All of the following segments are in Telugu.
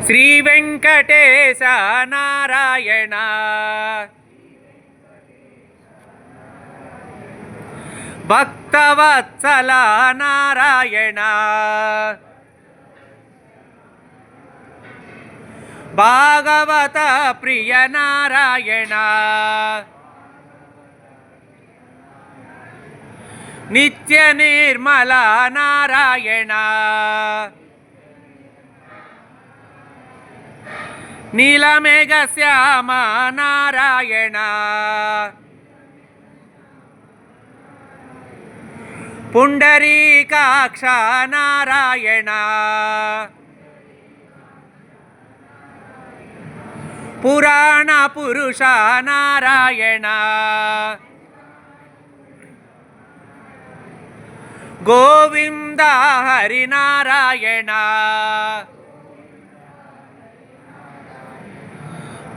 శ్రీ వెంకటేశ నారాయణ భక్తవత్సల నారాయణ భాగవత ప్రియ నారాయణ నిత్య నిర్మల నారాయణ నీలమేఘ శ్యామ నారాయణ పుండరీకాక్ష నారాయణ పురాణ పురుష నారాయణ గోవింద హరి నారాయణ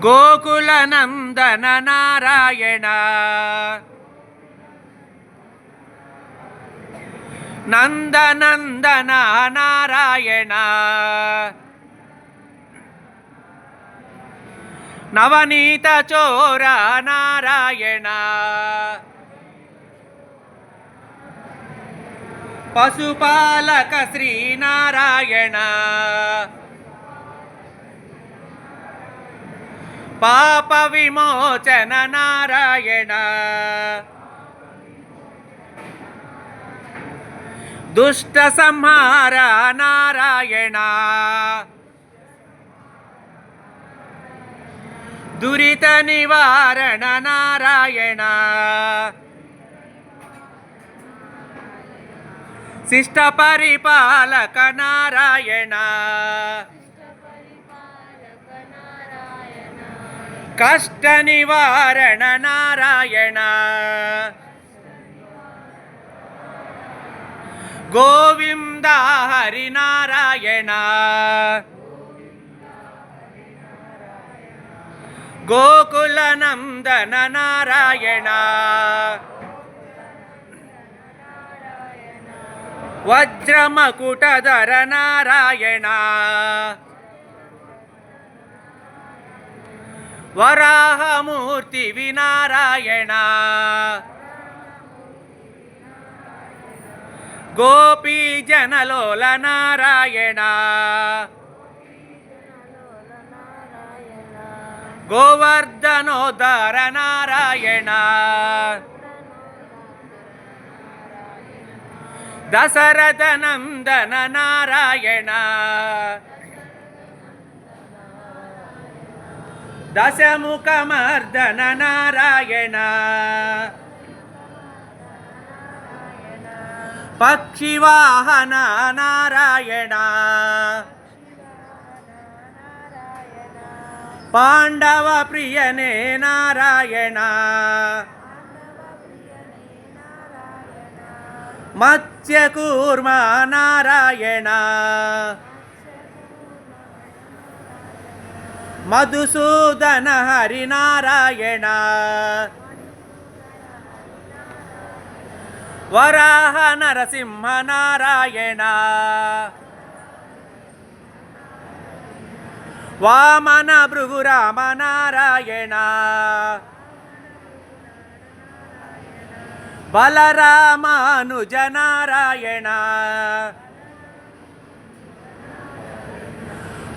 గోకుల నందన నారాయణ నందనందన నారాయణ నవనీత చోర నారాయణ పశుపాలక శ్రీ నారాయణ పాప విమోచన నారాయణ దుష్ట సంహార నారాయణ దురిత నివారణ నారాయణ శిష్ట పరిపాలక నారాయణ కష్ట నివారణ నారాయణ గోవింద హరి నారాయణ గోకుల నందన నారాయణ వజ్రమకుటధర నారాయణ వరాహమూర్తి వినారాయణ గోపీజనలోల నారాయణ గోవర్ధనోద్ధర నారాయణ దశరథ నందన నారాయణ దశముఖమర్దన నారాయణ పక్షివాహన నారాయణ పాండవ ప్రియనే నారాయణ మత్స్యకూర్మ నారాయణ మధుసూదన హరి నారాయణ వరాహ నరసింహ నారాయణ వామన భృగురామ నారాయణ బలరామానుజ నారాయణ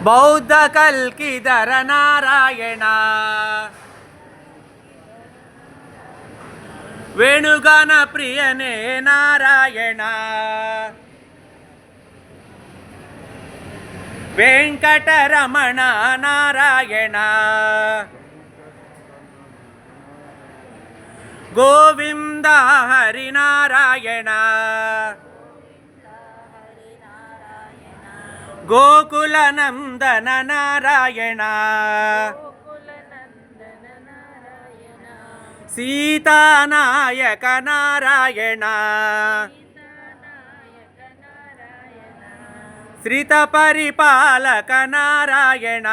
బౌద్ధ కల్కిధర నారాయణ వేణుగాన ప్రియనే నారాయణ వెంకటరమణ నారాయణ గోవింద హరి నారాయణ గోకుల నందన నారాయణ సీతానాయక నారాయణ శ్రిత పరిపాలక నారాయణ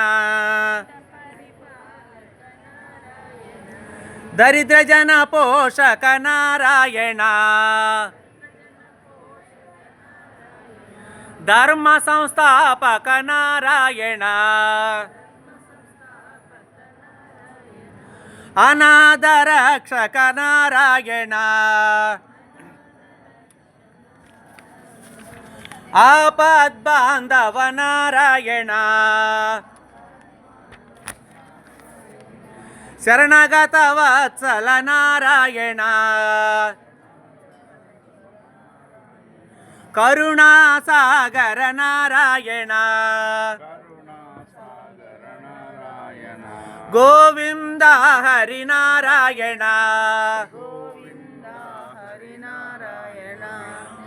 దరిద్ర జన పోషక నారాయణ ధర్మ సంస్థాపక నారాయణ అనాథ రక్షక నారాయణ ఆపద్బాంధవ నారాయణ శరణగత వత్సల నారాయణ కరుణాసాగర నారాయణ గోవింద హరి నారాయణ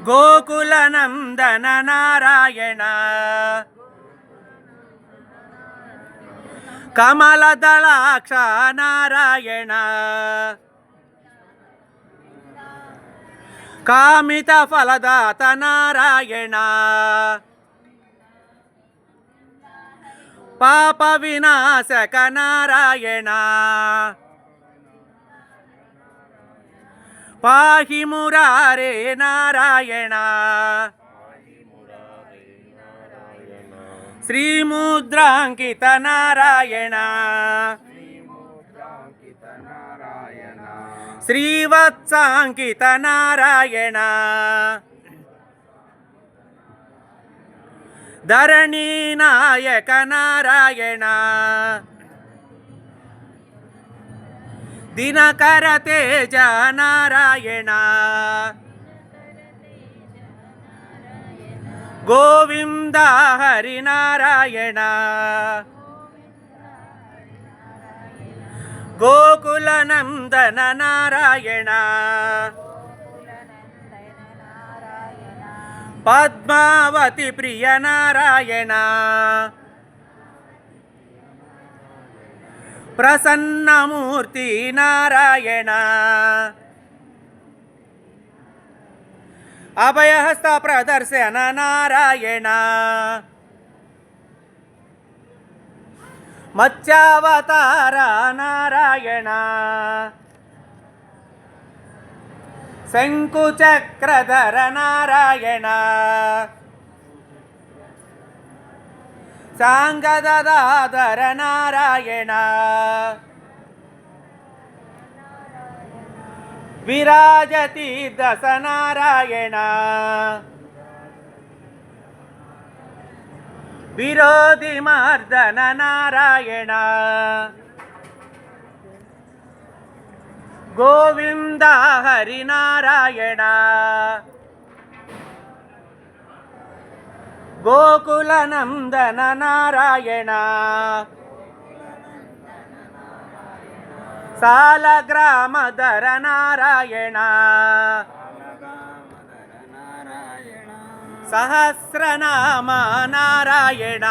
గోకుల నందన నారాయణ కమలదళాక్ష నారాయణ కామిత ఫలదాత నారాయణ పాప వినాశక నారాయణ పాహి మురారే నారాయణ శ్రీముద్రాంకిత నారాయణ శ్రీవత్సాంకిత నారాయణ ధరణీ నాయక నారాయణ దినకర తేజ నారాయణ గోవింద హరి నారాయణ గోకుల నందన నారాయణ పద్మావతి ప్రియ నారాయణ ప్రసన్నమూర్తి నారాయణ అభయహస్త ప్రదర్శన నారాయణ మత్స్యావతార నారాయణ శంకుచక్రధర నారాయణ సాంగదాధర నారాయణ విరాజతి దశ నారాయణ విరోధి మర్దన నారాయణ గోవింద హరి నారాయణ గోకుల నందన నారాయణ సాలగ్రామధర నారాయణ సహస్రనామ నారాయణ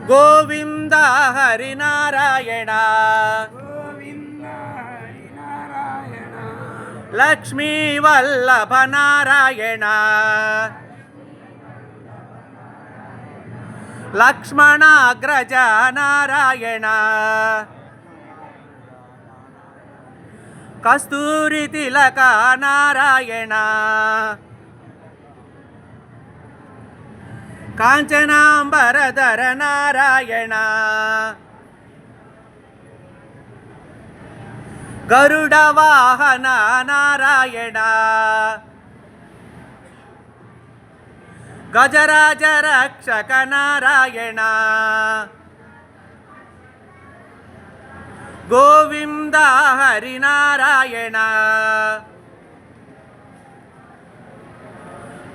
గోవింద హరి నారాయణ లక్ష్మీ వల్లభ నారాయణ లక్ష్మణాగ్రజ నారాయణ కస్తూరి తిలక నారాయణ కాంచనాంబరధర నారాయణ గరుడ వాహన నారాయణ గజరాజ రక్షక నారాయణ గోవింద హరి నారాయణ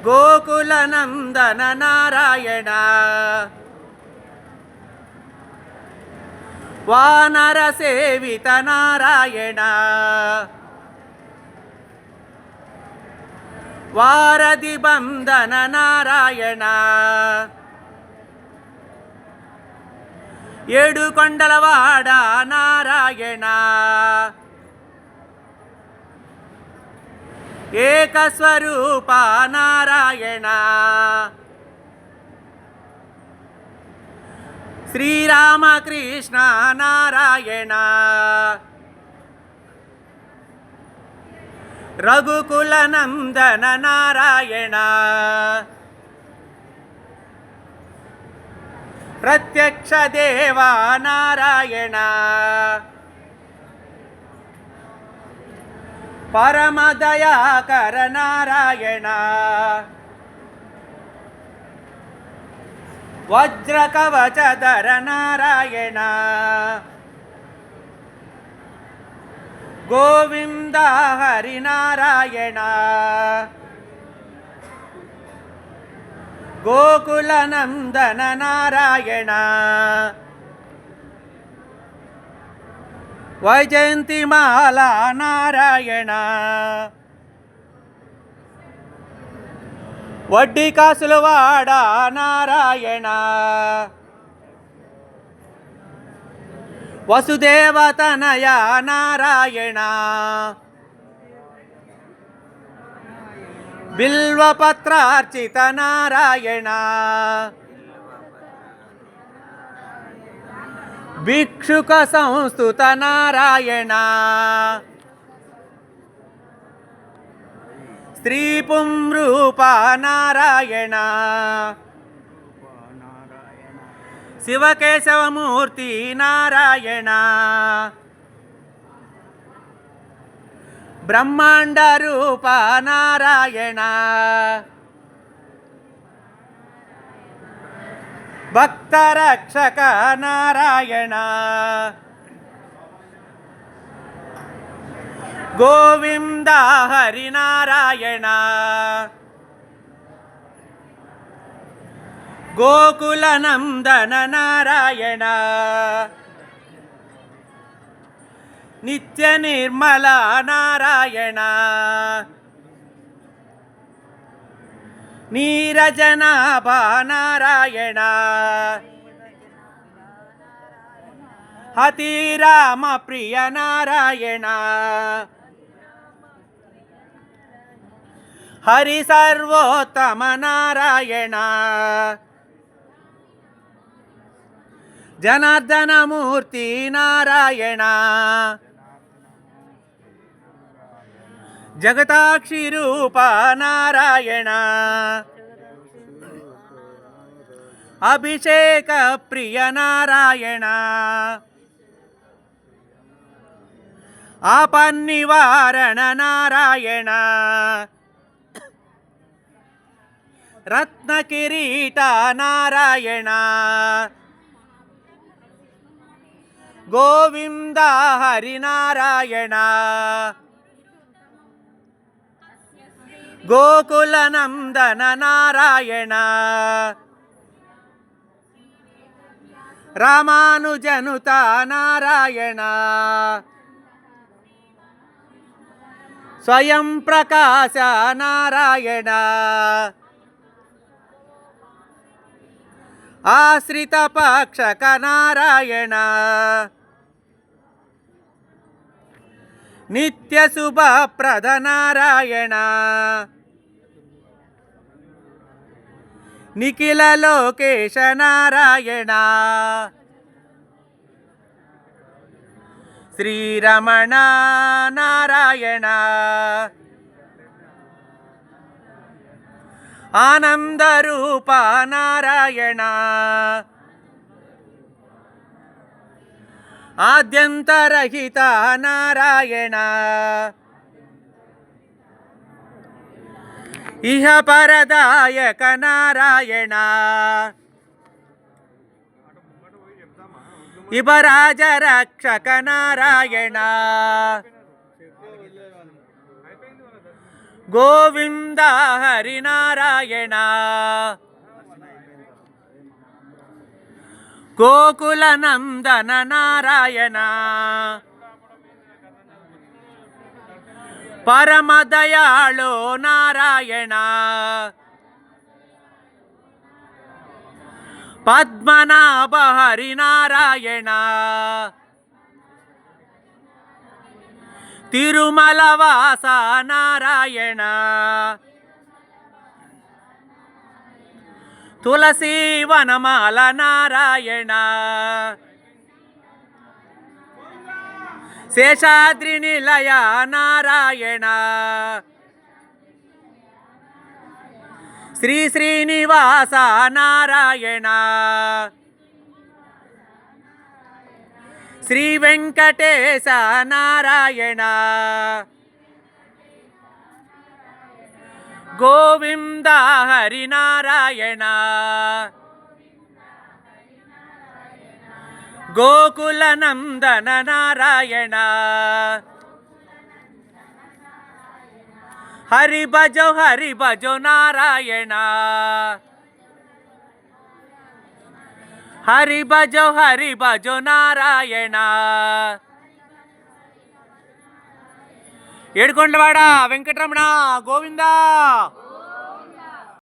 గోకుల నందన నారాయణ వానర సేవిత నారాయణ వారధి బంధన నారాయణ ఏడు కొండలవాడ నారాయణ ఏకస్వరూప నారాయణ శ్రీరామకృష్ణ నారాయణ రఘుకుల నందన నారాయణ ప్రత్యక్ష దేవా నారాయణ పరమ దయాకర నారాయణ వజ్ర కవచధర నారాయణ గోవింద హరి నారాయణ గోకుల నందన నారాయణ వైజయంతిమాల నారాయణ వడ్డీ కాసులవాడ నారాయణ వసుదేవతనయ నారాయణ బిల్వపత్రార్చిత నారాయణ భిక్షుక సంస్థుత నారాయణ స్త్రీ పుంరూప నారాయణ శివకేశవమూర్తి నారాయణ బ్రహ్మాండ రూప నారాయణ భక్తరక్షక నారాయణ గోవింద హరి నారాయణ గోకుల నందన నారాయణ నిత్య నిర్మల నారాయణ నీరజనాభ నారాయణ హతిరామ ప్రియ నారాయణ హరి సర్వోత్తమ నారాయణ జనార్దనమూర్తి నారాయణ జగతాక్షి రూప నారాయణ అభిషేక ప్రియ నారాయణ ఆపన్నివారణ నారాయణ రత్నకిరీట నారాయణ గోవింద హరి నారాయణ గోకుల నందన నారాయణ రామానుజనుత నారాయణ స్వయం ప్రకాశ నారాయణ ఆశ్రిత పక్షక నారాయణ నిత్య శుభప్రద నారాయణ నిఖిల లోకేశ నారాయణ శ్రీరమణ నారాయణ ఆనందరూప నారాయణ ఆద్యంతరహిత నారాయణ ఇహ పరదాయక నారాయణ ఇబరాజ రక్షక నారాయణ గోవింద హరి నారాయణ గోకుల నందన నారాయణ పరమ దయాళో నారాయణ పద్మనాభ హరి నారాయణ తిరుమల వాస నారాయణ తులసీ వనమాల నారాయణ శేషాద్రి నిలయ నారాయణ శ్రీ శ్రీనివాస నారాయణ శ్రీ వెంకటేశ నారాయణ గోవింద హరి నారాయణ గోకుల నందన నారాయణ హరి భజో నారాయణ హరి భజో నారాయణ ఏడుకొండలవాడ వెంకటరమణ గోవిందా.